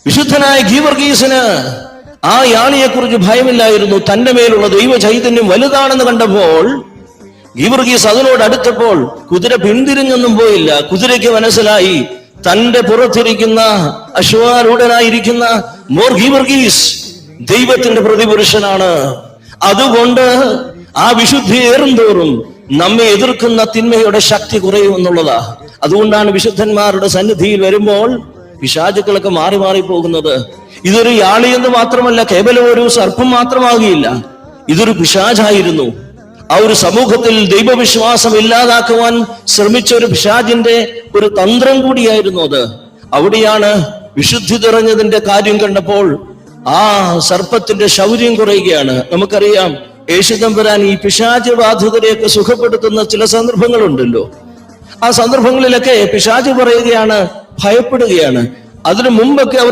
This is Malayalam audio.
വിശുദ്ധനായ ഗീവർഗീസിന് ആ യാളിയെക്കുറിച്ച് ഭയമില്ലായിരുന്നു. തന്റെ മേലുള്ള ദൈവ ചൈതന്യം വലുതാണെന്ന് കണ്ടപ്പോൾ ഗീവർഗീസ് അതിനോട് അടുത്തപ്പോൾ കുതിര പിന്തിരിഞ്ഞൊന്നും പോയില്ല. കുതിരയ്ക്ക് മനസ്സിലായി തന്റെ പുറത്തിരിക്കുന്ന അശ്വാരൂഢനായിരിക്കുന്ന മോർ ഗീവർഗീസ് ദൈവത്തിന്റെ പ്രതിപുരുഷനാണ്. അതുകൊണ്ട് ആ വിശുദ്ധി ഏറുംതോറും നമ്മെ എതിർക്കുന്ന തിന്മയുടെ ശക്തി കുറയും എന്നുള്ളതാ. അതുകൊണ്ടാണ് വിശുദ്ധന്മാരുടെ സന്നിധിയിൽ വരുമ്പോൾ പിശാചുക്കളൊക്കെ മാറി മാറി പോകുന്നത്. ഇതൊരു യാളി എന്ന് മാത്രമല്ല, കേവലം ഒരു സർപ്പം മാത്രമാകിയില്ല, ഇതൊരു പിശാചായിരുന്നു. ആ ഒരു സമൂഹത്തിൽ ദൈവവിശ്വാസം ഇല്ലാതാക്കുവാൻ ശ്രമിച്ച ഒരു പിശാചിന്റെ ഒരു തന്ത്രം കൂടിയായിരുന്നു അത്. അവിടെയാണ് വിശുദ്ധി നിറഞ്ഞതിന്റെ കാര്യം കണ്ടപ്പോൾ ആ സർപ്പത്തിന്റെ ശൗര്യം കുറയുകയാണ്. നമുക്കറിയാം, യേശുതമ്പുരാൻ ഈ പിശാച് ബാധിതരെയൊക്കെ സുഖപ്പെടുത്തുന്ന ചില സന്ദർഭങ്ങളുണ്ടല്ലോ. ആ സന്ദർഭങ്ങളിലൊക്കെ പിശാച് പറയുകയാണ്, ഭയപ്പെടുകയാണ്. അതിനു മുമ്പൊക്കെ അവർ